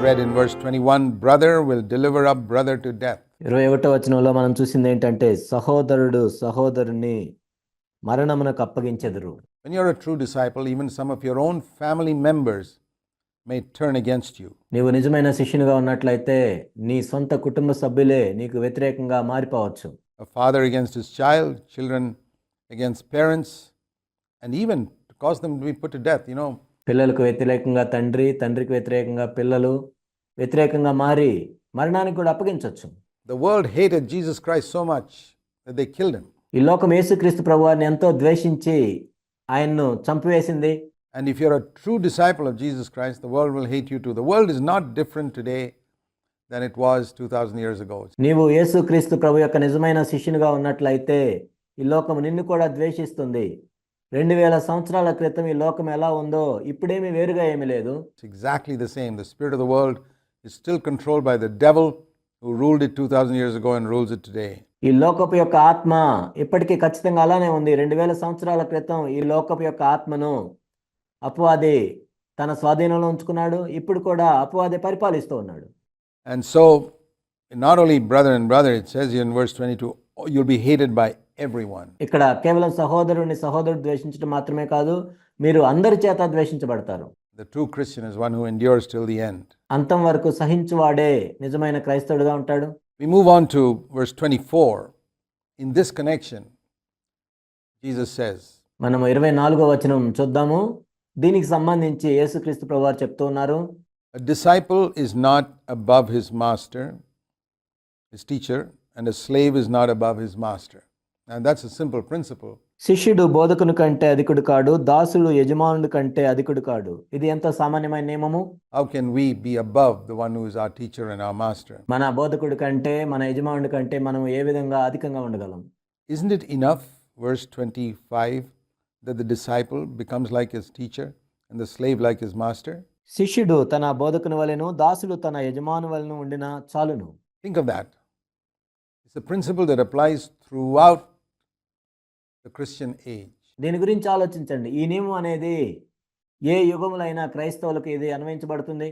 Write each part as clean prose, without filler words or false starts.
read in verse 21, brother will deliver up brother to death. 21వ వచనంలో మనం చూసింది ఏంటంటే సహోదరుడు సహోదరుని మరణమునకు అప్పగించెదరు. When you're a true disciple, even some of your own family members may turn against you. నీవు నిజమైన శిష్యునిగా ఉన్నట్లయితే నీ సొంత కుటుంబ సభ్యులే నీకు వ్యతిరేకంగా మారిపోవచ్చు. A father against his child, children against parents, and even to cause them to be put to death, పిల్లలకు వ్యతిరేకంగా తండ్రి, తండ్రికి వ్యతిరేకంగా పిల్లలు వ్యతిరేకంగా మారి మరణానికి కూడా అప్పగించవచ్చు. The world hated Jesus Christ so much that they killed him. ఈ లోకం యేసుక్రీస్తు ప్రభువారిని ఎంతో ద్వేషించి ఆయన్ను చంపివేసింది. And if you're a true disciple of Jesus Christ, the world will hate you too. The world is not different today than it was 2000 years ago. నీవు యేసుక్రీస్తు ప్రభు యొక్క నిజమైన శిష్యునిగా ఉన్నట్లయితే ఈ లోకం నిన్ను కూడా ద్వేషిస్తుంది. 2000 సంవత్సరాల క్రితం ఈ లోకం ఎలా ఉందో ఇప్పుడేమీ వేరుగా ఏమీ లేదు. It's exactly the same. The spirit of the world is still controlled by the devil who ruled it 2000 years ago and rules it today. ఈ లోకపు యొక్క ఆత్మ ఇప్పటికీ ఖచ్చితంగా అలానే ఉంది. 2000 సంవత్సరాల క్రితం ఈ లోకపు యొక్క ఆత్మను అపవాది తన స్వాధీనంలో ఉంచుకున్నాడు. ఇప్పుడు కూడా అపవాది పరిపాలిస్తూ ఉన్నాడు. And so not only brother and brother, it says here in verse 22, you'll be hated by everyone. ఇక్కడ కేవలం సహోదరుని సహోదరుడు ద్వేషించడం మాత్రమే కాదు, మీరు అందరి చేత ద్వేషించబడతారు. The true Christian is one who endures till the end. అంతం వరకు సహించువాడే నిజమైన క్రైస్తవుడిగా ఉంటాడు. We move on to verse 24. In this connection, Jesus says, మనం 24వ వచనం చూద్దాము. దీనికి సంబంధించి యేసుక్రీస్తు ప్రభువారు చెప్తూ ఉన్నారు, a disciple is not above his master, his teacher, and a slave is not above his master. And that's a simple principle. శిష్యుడు బోధకుని కంటే అధికుడు కాడు, దాసుడు యజమానుడి కంటే అధికుడు కాడు. ఇది ఎంత సామాన్యమైన నియమము. How can we be above the one who is our teacher and our master? మన బోధకుడి కంటే మన యజమానుడి కంటే మనం ఏ విధంగా అధికంగా ఉండగలం? Isn't it enough, verse 25, that the disciple becomes like his teacher and the slave like his master? శిష్యుడు తన బోధకుని వలెను, దాసుడు తన యజమాను వలెను ఉండిన చాలును. Think of that. It's a principle that applies throughout the Christian age. దీని గురించి ఆలోచించండి. ఈ నియమం అనేది ఏ యుగములైనా క్రైస్తవులకు ఇది అన్వయించబడుతుంది.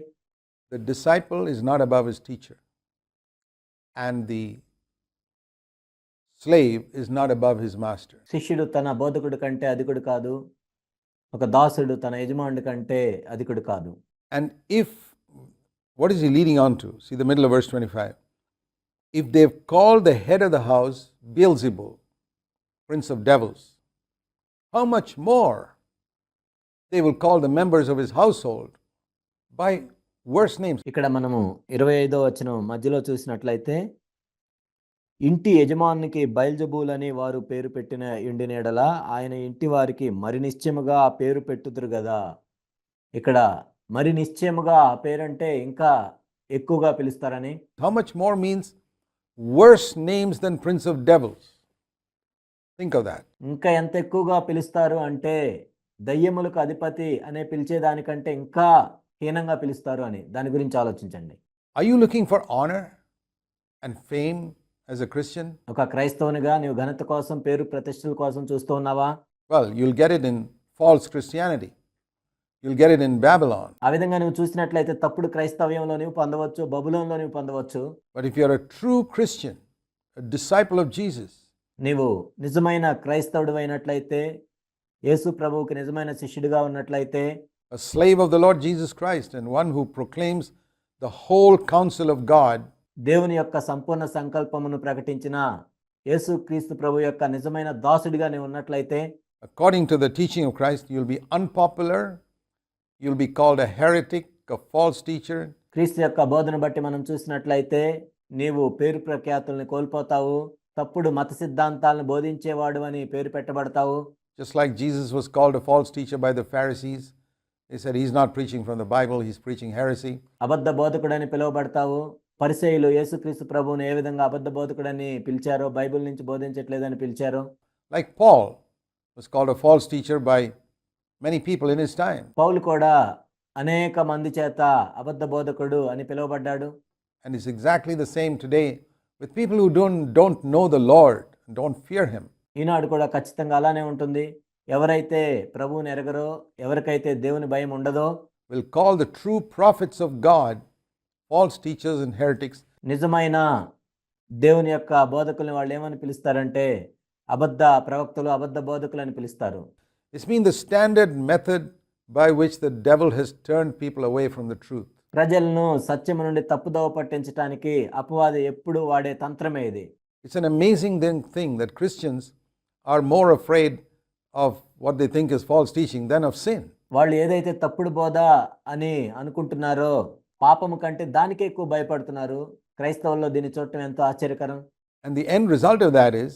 The disciple is not above his teacher, and the slave is not above his master. శిష్యుడు తన బోధకుడి కంటే అధికుడు కాదు, ఒక దాసుడు తన యజమానుడి కంటే అధికుడు కాదు. And what is he leading on to? See the middle of verse 25. If they've called the head of the house Beelzebul, prince of devils, how much more they will call the members of his household by worse names. ఇక్కడ మనము 25వ వచనం మధ్యలో చూసినట్లయితే, ఇంటి యజమానికి బయల్జబూల్ అని వారు పేరు పెట్టిన ఇండినేడల ఆయన ఇంటి వారికి మరి నిశ్చయముగా ఆ పేరు పెట్టుదురు కదా. ఇక్కడ మరి నిశ్చయముగా ఆ పేరంటే ఇంకా ఎక్కువగా పిలుస్తారని. How much more means worse names than prince of devils. Think of that. ఇంకా ఎంత ఎక్కువగా పిలుస్తారు అంటే దయ్యములకు అధిపతి అనే పిలిచేదానికంటే ఇంకా హీనంగా పిలుస్తారు అని. దాని గురించి ఆలోచించండి. Are you looking for honor and fame as a Christian? ఒక క్రైస్తవునిగా నీవు ఘనత కోసం, పేరు ప్రతిష్టల కోసం చూస్తూ ఉన్నావా? Well, you'll get it in false Christianity. You'll get it in Babylon. ఆ విధంగా నువ్వు చూసినట్లయితే తప్పుడు క్రైస్తవ్యంలో నీవు పొందవచ్చు, బబులోనులో నీవు పొందవచ్చు. But if you're a true Christian, a disciple of Jesus, నీవు నిజమైన క్రైస్తవుడు అయినట్లయితే, యేసు ప్రభువుకి నిజమైన శిష్యుడిగా ఉన్నట్లయితే, a slave of the Lord Jesus Christ and one who proclaims the whole counsel of God, దేవుని యొక్క సంపూర్ణ సంకల్పమును ప్రకటించిన యేసుక్రీస్తు ప్రభు యొక్క నిజమైన దాసుడిగా నీవు ఉన్నట్లయితే, according to the teaching of Christ, you'll be unpopular, you'll be called a heretic, a false teacher. క్రీస్తు యొక్క బోధన బట్టి మనం చూసినట్లయితే నీవు పేరు ప్రఖ్యాతుల్ని కోల్పోతావు, తప్పుడు మత సిద్ధాంతాలను బోధించేవాడు అని పేరు పెట్టబడతావు. Just like Jesus was called a false teacher by the Pharisees. They said he's not preaching from the Bible, he's preaching heresy. అబద్ధ బోధకుడని పిలువబడతావు. పరిసయ్యులు యేసుక్రీస్తు ప్రభువును ఏ విధంగా అబద్ధ బోధకుడని పిలిచారో, బైబిల్ నుంచి బోధించట్లేదని పిలిచారో, Like Paul was called a false teacher by many people in his time. పౌలు కూడా అనేక మంది చేత అబద్ధ బోధకుడు అని పిలువబడ్డాడు. And it's exactly the same today with people who don't know the Lord, don't fear him. ఈనాడు కూడా ఖచ్చితంగా అలానే ఉంటుంది. ఎవరైతే ప్రభువుని ఎరగరో, ఎవరికైతే దేవుని భయం ఉండదో, will call the true prophets of God false teachers and heretics. నిజమైన దేవుని యొక్క బోధకుల్ని వాళ్ళు ఏమని పిలుస్తారంటే అబద్ధ ప్రవక్తలు, అబద్ధ బోధకులు అని పిలుస్తారు. It's been the standard method by which the devil has turned people away from the truth. ప్రజలను సత్యం నుండి తప్పుదోవ పట్టించడానికి అపవాది ఎప్పుడు వాడే తంత్రమే ఇది. It's an amazing thing that Christians are more afraid of what they think is false teaching than of sin. వాళ్ళు ఏదైతే తప్పుడు బోధ అని అనుకుంటున్నారో పాపము కంటే దానికే ఎక్కువ భయపడుతున్నారు. క్రైస్తవుల్లో దీన్ని చూడటం ఎంతో ఆశ్చర్యకరం. And the end result of that is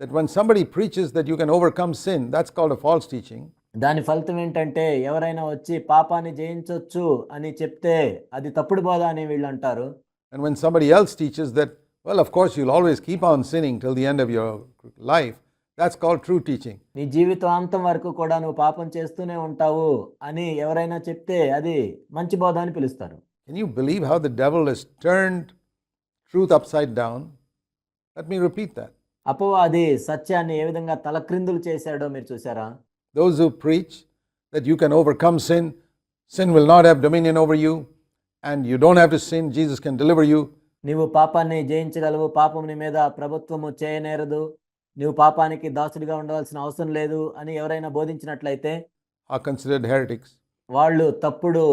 that when somebody preaches that you can overcome sin, that's called a false teaching. దాని ఫలితం ఏంటంటే ఎవరైనా వచ్చి పాపాన్ని జయించవచ్చు అని చెప్తే అది తప్పుడు బోధ అని వీళ్ళు అంటారు. And when somebody else teaches that, well, of course you'll always keep on sinning till the end of your life, that's called true teaching. నీ జీవితాంతం వరకు కూడా నువ్వు పాపం చేస్తూనే ఉంటావు అని ఎవరైనా చెప్తే అది మంచి బోధ అని పిలుస్తారు. Can you believe how the devil has turned truth upside down? Let me repeat that. అపవాది సత్యాన్ని ఏ విధంగా తలక్రిందులు చేశాడో మీరు చూసారా? Those who preach that you can overcome sin, sin will not have dominion over you, and you don't have to sin, Jesus can deliver you. నీవు పాపాన్ని జయించగలవు, పాపం నీ మీద ప్రభుత్వము చేయనేరదు, నీవు పాపానికి దాసుడిగా ఉండవలసిన అవసరం లేదు అని ఎవరైనా బోధించినట్లయితే are considered heretics. వాళ్ళు తప్పుడు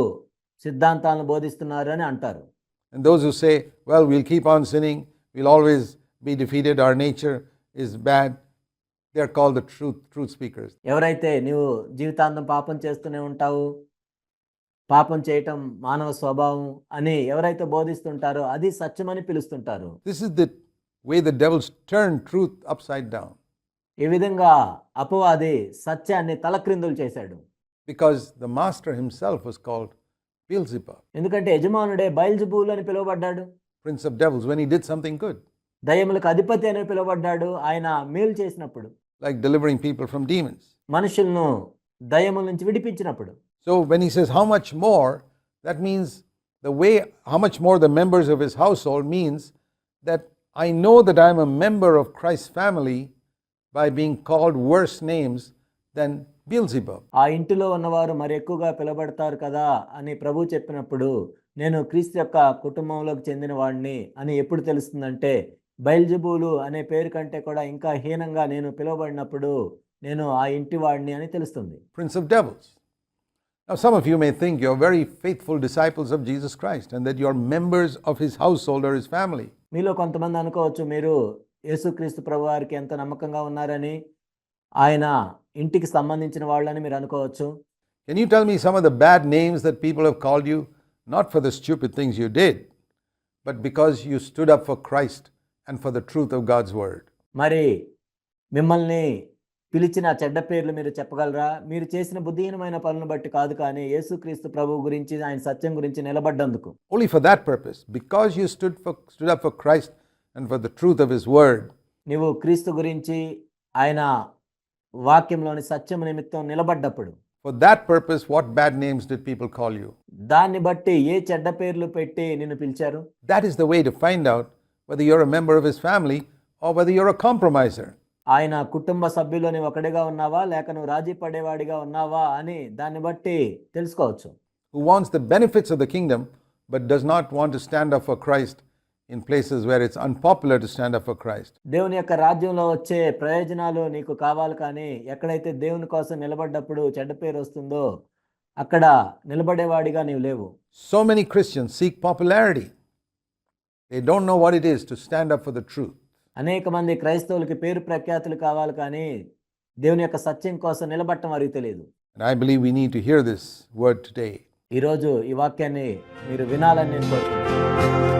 సిద్ధాంతాలను బోధిస్తున్నారు అని అంటారు. And those who say, well, we'll keep on sinning, we'll always be defeated, our nature is bad, they are called the truth speakers. ఎవరైతే నీవు జీవితాంతం పాపం చేస్తూనే ఉంటావు, పాపం చేయటం మానవ స్వభావం అని ఎవరైతే బోధిస్తుంటారో అది సత్యమని పిలుస్తుంటారు. This is the way the devil's turned truth upside down. ఈ విధంగా అపవాది సత్యాన్ని తలక్రిందులు చేశాడు. Because the master himself was called Beelzebub, ఎందుకంటే యజమానుడే బయల్జెబూల్ అని పిలువబడ్డాడు. prince of devils, when he did something good, దయ్యములకు అధిపతి అని పిలువబడ్డాడు ఆయన మేలు చేసినప్పుడు, like delivering people from demons. మనుషులను దయ్యముల నుంచి విడిపించినప్పుడు. So when he says how much more, that means the way, how much more the members of his household means that I know that I am a member of Christ's family by being called worse names than Beelzebub. ఆ ఇంటిలో ఉన్నవారు మరి ఎక్కువగా పిలువబడతారు కదా అని ప్రభు చెప్పినప్పుడు నేను క్రీస్తు యొక్క కుటుంబంలోకి చెందిన వాడిని అని ఎప్పుడు తెలుస్తుందంటే బయల్జెబూలు అనే పేరు కంటే కూడా ఇంకా హీనంగా నేను పిలువబడినప్పుడు నేను ఆ ఇంటి వాడిని అని తెలుస్తుంది. Prince of devils. Now some of you may think you're very faithful disciples of Jesus Christ and that you're members of his household or his family. మీలో కొంతమంది అనుకోవచ్చు మీరు యేసుక్రీస్తు ప్రభువారికి ఎంత నమ్మకంగా ఉన్నారని, ఆయన ఇంటికి సంబంధించిన వాళ్ళని మీరు అనుకోవచ్చు. Can you tell me some of the bad names that people have called you, not for the stupid things you did, but because you stood up for Christ and for the truth of God's word? మరి మిమ్మల్ని పిలిచిన చెడ్డ పేర్లు మీరు చెప్పగలరా? మీరు చేసిన బుద్ధిహీనమైన పనులను బట్టి కాదు, కానీ యేసుక్రీస్తు ప్రభువు గురించి ఆయన సత్యం గురించి నిలబడ్డందుకు. Only for that purpose, because you stood up for Christ and for the truth of his word. నీవు క్రీస్తు గురించి ఆయన వాక్యంలోని సత్యం నిమిత్తం నిలబడ్డప్పుడు. For that purpose, what bad names did people call you? దాన్ని బట్టి ఏ చెడ్డ పేర్లు పెట్టి నిన్ను పిలిచారు? That is the way to find out whether you're a member of his family or whether you're a compromiser. ఆయన కుటుంబ సభ్యులని ఒకటిగా ఉన్నావా లేక నువ్వు రాజీ పడేవాడిగా ఉన్నావా అని దాన్ని బట్టి తెలుసుకోవచ్చు. Who wants the benefits of the kingdom but does not want to stand up for Christ in places where it's unpopular to stand up for Christ. దేవుని యొక్క రాజ్యంలో వచ్చే ప్రయోజనాలు నీకు కావాలి, కానీ ఎక్కడైతే దేవుని కోసం నిలబడ్డప్పుడు చెడ్డ పేరు వస్తుందో అక్కడ నిలబడేవాడిగా నీవు లేవు. So many Christians seek popularity. They don't know what it is to stand up for the truth. అనేక మంది క్రైస్తవులకి పేరు ప్రఖ్యాతులు కావాలి, కానీ దేవుని యొక్క సత్యం కోసం నిలబడటం వారికి తెలియదు. And I believe we need to hear this word today. ఈరోజు ఈ వాక్యాన్ని మీరు వినాలని నేను కోరుకుంటున్నాను.